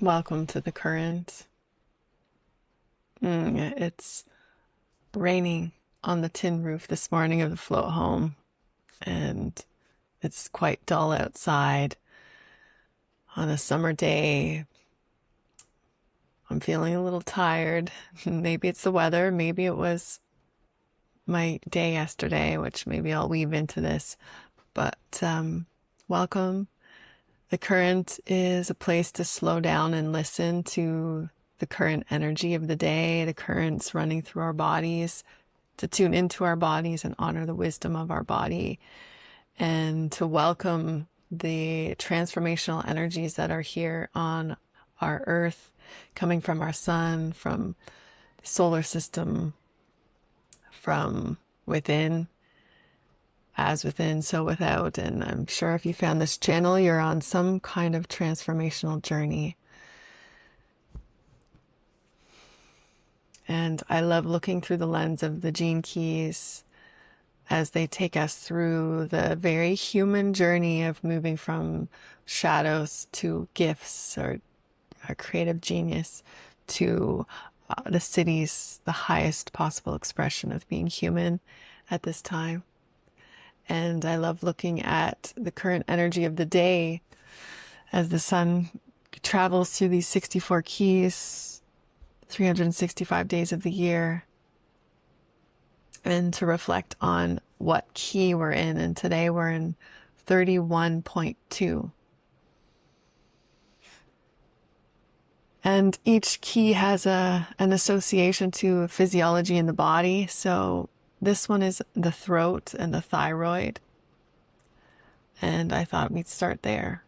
Welcome to the current. It's raining on the tin roof this morning of the float home, and it's quite dull outside on a summer day. I'm feeling a little tired. Maybe it's the weather. Maybe it was my day yesterday, which maybe I'll weave into this. But welcome. The current is a place to slow down and listen to the current energy of the day, the currents running through our bodies, to tune into our bodies and honor the wisdom of our body, and to welcome the transformational energies that are here on our earth, coming from our sun, from the solar system, from within. As within, so without. And I'm sure if you found this channel, you're on some kind of transformational journey. And I love looking through the lens of the gene keys as they take us through the very human journey of moving from shadows to gifts, or our creative genius, to the city's the highest possible expression of being human at this time. And I love looking at the current energy of the day as the sun travels through these 64 keys, 365 days of the year, and to reflect on what key we're in. And today we're in 31.2. And each key has an association to physiology in the body. So this one is the throat and the thyroid. And I thought we'd start there.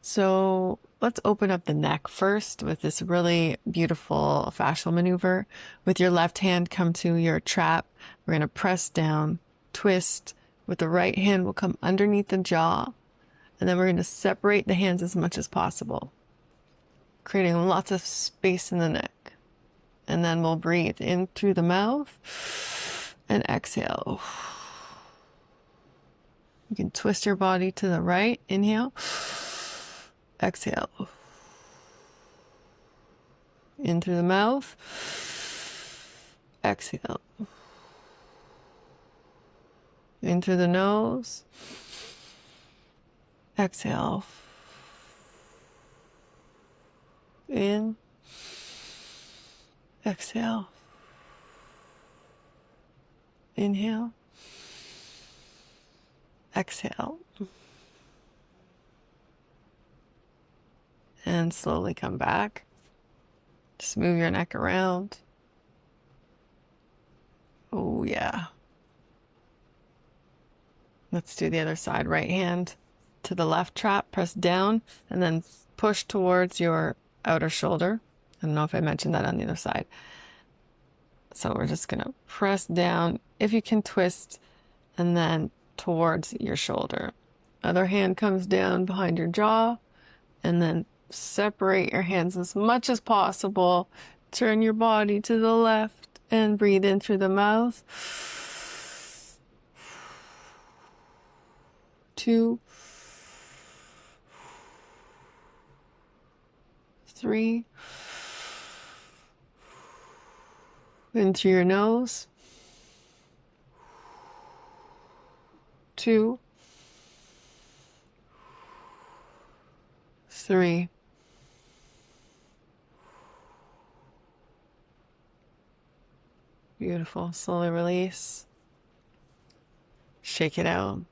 So let's open up the neck first with this really beautiful fascial maneuver. With your left hand, come to your trap. We're going to press down, twist. With the right hand, we'll come underneath the jaw. And then we're going to separate the hands as much as possible, creating lots of space in the neck. And then we'll breathe in through the mouth and exhale. You can twist your body to the right. Inhale. Exhale. In through the mouth. Exhale. In through the nose. Exhale. In. Exhale. Inhale. Exhale. And slowly come back. Just move your neck around. Oh, yeah. Let's do the other side. Right hand to the left trap, press down, and then push towards your outer shoulder. I don't know if I mentioned that on the other side. So we're just going to press down. If you can, twist, and then towards your shoulder. Other hand comes down behind your jaw, and then separate your hands as much as possible. Turn your body to the left and breathe in through the mouth. 2, 3. In through your nose. 2, 3. Beautiful. Slowly release. Shake it out.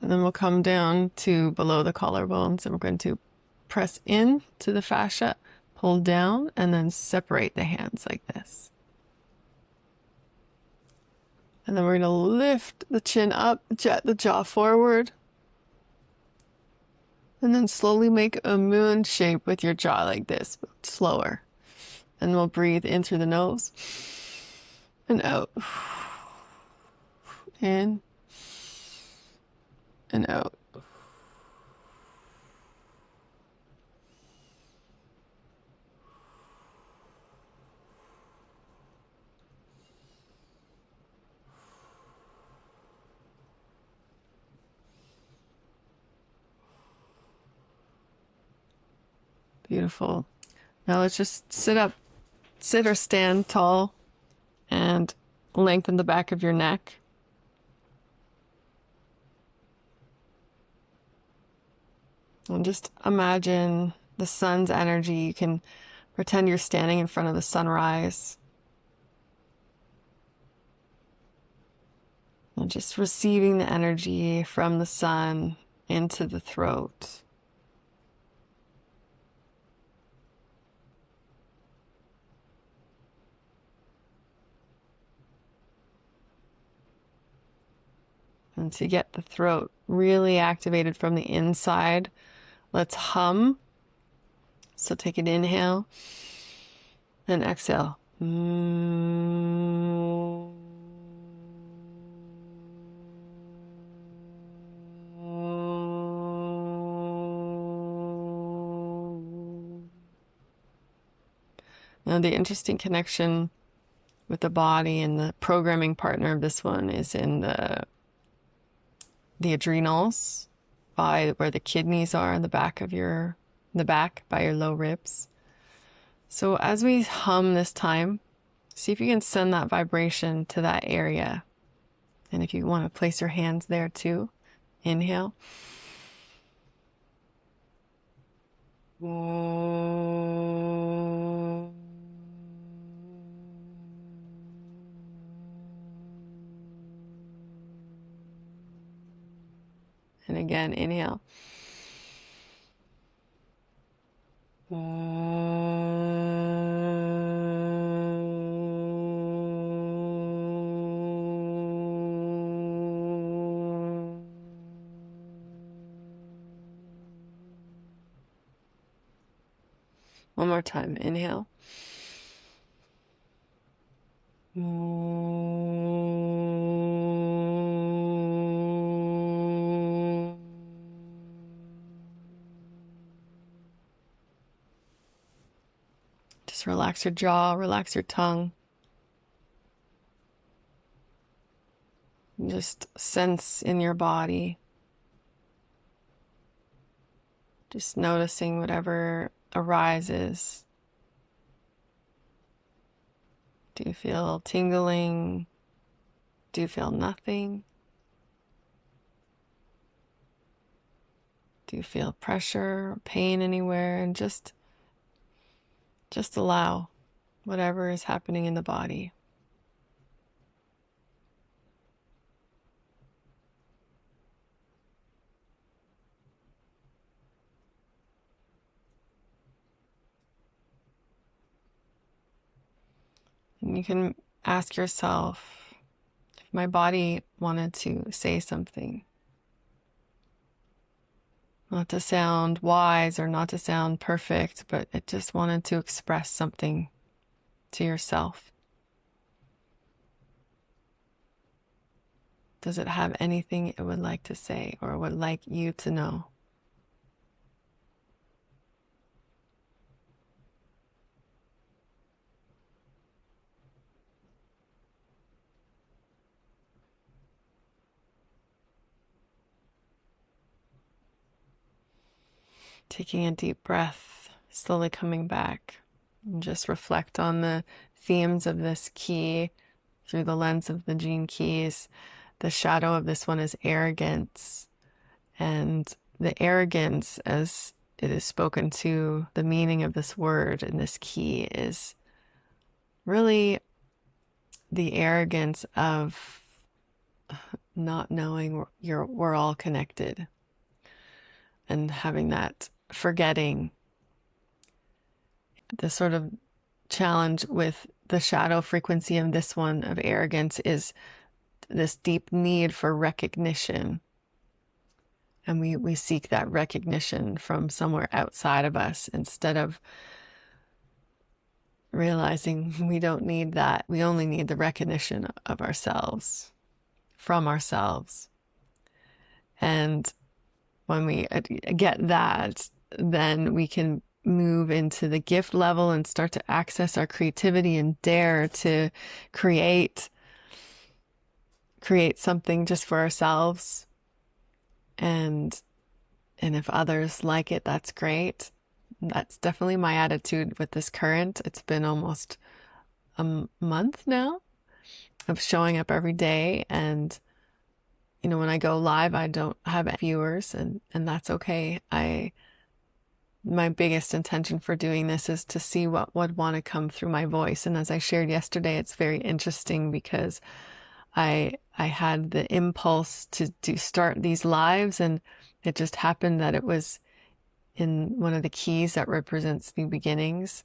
And then we'll come down to below the collarbones, and we're going to press in to the fascia, pull down, and then separate the hands like this. And then we're going to lift the chin up, jet the jaw forward, and then slowly make a moon shape with your jaw like this, but slower. And we'll breathe in through the nose and out. In and out. Beautiful. Now let's just sit or stand tall and lengthen the back of your neck. And just imagine the sun's energy. You can pretend you're standing in front of the sunrise. And just receiving the energy from the sun into the throat. And to get the throat really activated from the inside, let's hum. So take an inhale and exhale. Now, the interesting connection with the body and the programming partner of this one is in the adrenals, by where the kidneys are in the back by your low ribs. So as we hum this time, see if you can send that vibration to that area. And if you want to place your hands there too, inhale. And again, inhale. One more time, inhale. Just relax your jaw, relax your tongue. And just sense in your body. Just noticing whatever arises. Do you feel tingling? Do you feel nothing? Do you feel pressure or pain anywhere? And just allow whatever is happening in the body. And you can ask yourself, if my body wanted to say something, not to sound wise or not to sound perfect, but it just wanted to express something to yourself. Does it have anything it would like to say or would like you to know? Taking a deep breath, slowly coming back, and just reflect on the themes of this key through the lens of the gene keys. The shadow of this one is arrogance, and the arrogance, as it is spoken to, the meaning of this word in this key is really the arrogance of not knowing we're all connected, and having that forgetting. The sort of challenge with the shadow frequency of this one of arrogance is this deep need for recognition. And we seek that recognition from somewhere outside of us instead of realizing we don't need that. We only need the recognition of ourselves, from ourselves. And when we get that, then we can move into the gift level and start to access our creativity and dare to create something just for ourselves. And if others like it, that's great. That's definitely my attitude with this current. It's been almost a month now of showing up every day. And, when I go live, I don't have viewers, and that's okay. My biggest intention for doing this is to see what would want to come through my voice. And as I shared yesterday, it's very interesting because I had the impulse to start these lives, and it just happened that it was in one of the keys that represents new beginnings.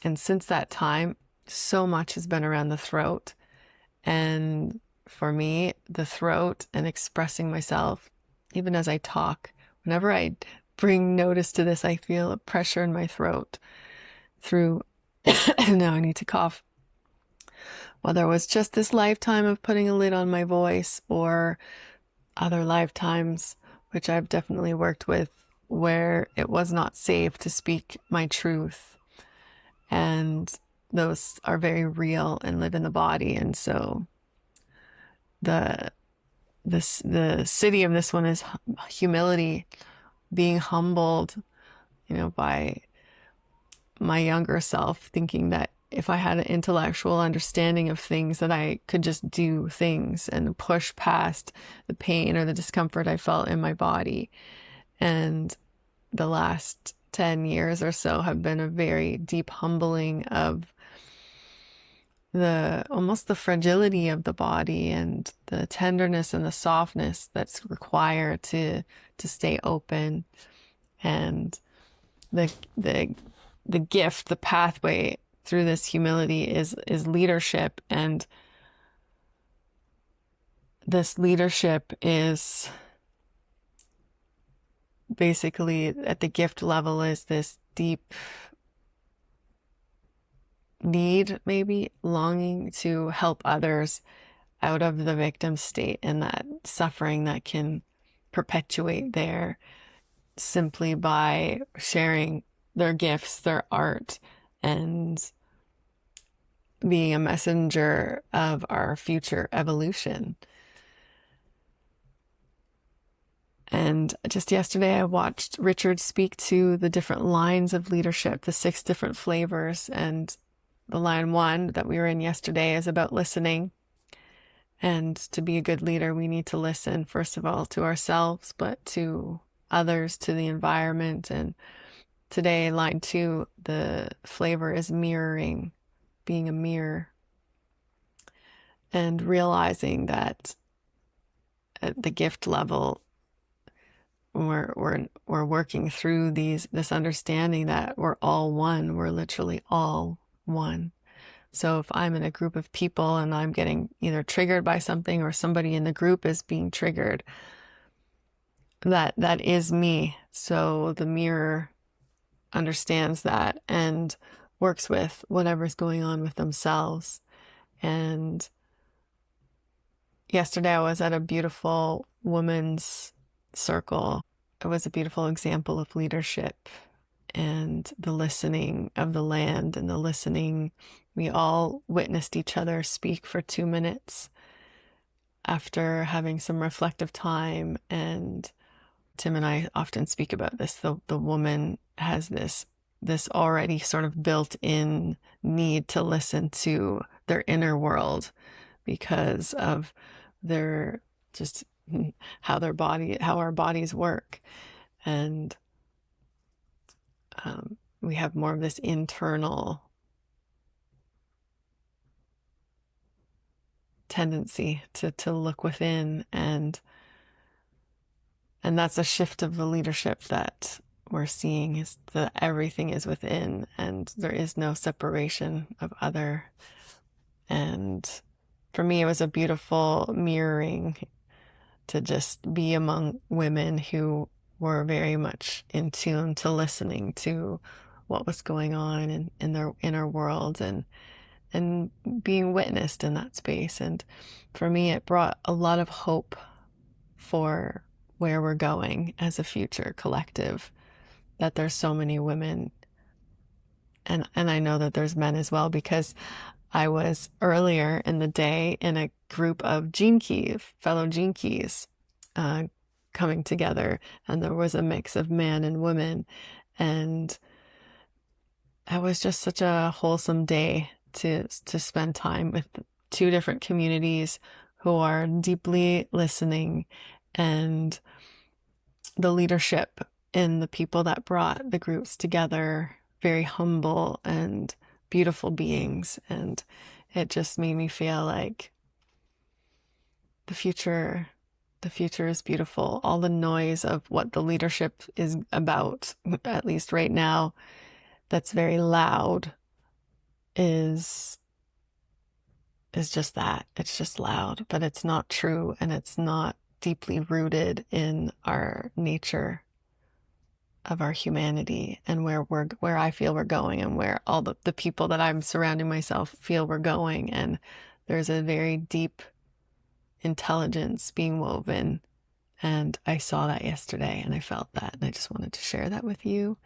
And since that time, so much has been around the throat. And for me, the throat and expressing myself, even as I talk, whenever I bring notice to this, I feel a pressure in my throat through, now I need to cough. Whether it was just this lifetime of putting a lid on my voice or other lifetimes, which I've definitely worked with, where it was not safe to speak my truth. And those are very real and live in the body. And so the city of this one is humility, being humbled, by my younger self, thinking that if I had an intellectual understanding of things, that I could just do things and push past the pain or the discomfort I felt in my body. And the last 10 years or so have been a very deep humbling of almost the fragility of the body and the tenderness and the softness that's required to stay open. And the gift, the pathway through this humility is leadership. And this leadership is basically at the gift level is this deep need, maybe longing to help others out of the victim state and that suffering that can perpetuate there simply by sharing their gifts, their art, and being a messenger of our future evolution. And just yesterday, I watched Richard speak to the different lines of leadership, the 6 different flavors. And the line 1 that we were in yesterday is about listening. And to be a good leader, we need to listen, first of all, to ourselves, but to others, to the environment. And today, line 2, the flavor is mirroring, being a mirror. And realizing that at the gift level, we're working through this understanding that we're all one. We're literally all one. So if I'm in a group of people and I'm getting either triggered by something or somebody in the group is being triggered, that is me. So the mirror understands that and works with whatever's going on with themselves. And yesterday I was at a beautiful women's circle. It was a beautiful example of leadership and the listening of the land and the listening. We all witnessed each other speak for 2 minutes after having some reflective time. And Tim and I often speak about this. The woman has this already sort of built-in need to listen to their inner world because of their just how our bodies work. And we have more of this internal tendency to look within, and that's a shift of the leadership that we're seeing, is that everything is within and there is no separation of other. And for me, it was a beautiful mirroring to just be among women who were very much in tune to listening to what was going on in their inner world and being witnessed in that space. And for me, it brought a lot of hope for where we're going as a future collective, that there's so many women. And I know that there's men as well, because I was earlier in the day in a group of fellow Gene Keys, coming together, and there was a mix of men and women. And it was just such a wholesome day to spend time with two different communities who are deeply listening, and the leadership in the people that brought the groups together, very humble and beautiful beings. And it just made me feel like the future is beautiful. All the noise of what the leadership is about, at least right now, that's very loud, is just that. It's just loud, but it's not true, and it's not deeply rooted in our nature of our humanity, and where I feel we're going, and where all the people that I'm surrounding myself feel we're going. And there's a very deep intelligence being woven, and I saw that yesterday, and I felt that, and I just wanted to share that with you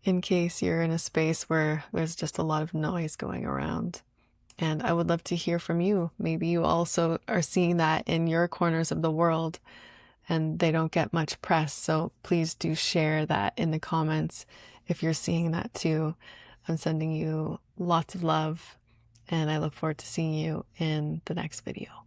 in case you're in a space where there's just a lot of noise going around. And I would love to hear from you. Maybe you also are seeing that in your corners of the world, and they don't get much press. So please do share that in the comments if you're seeing that too. I'm sending you lots of love, and I look forward to seeing you in the next video.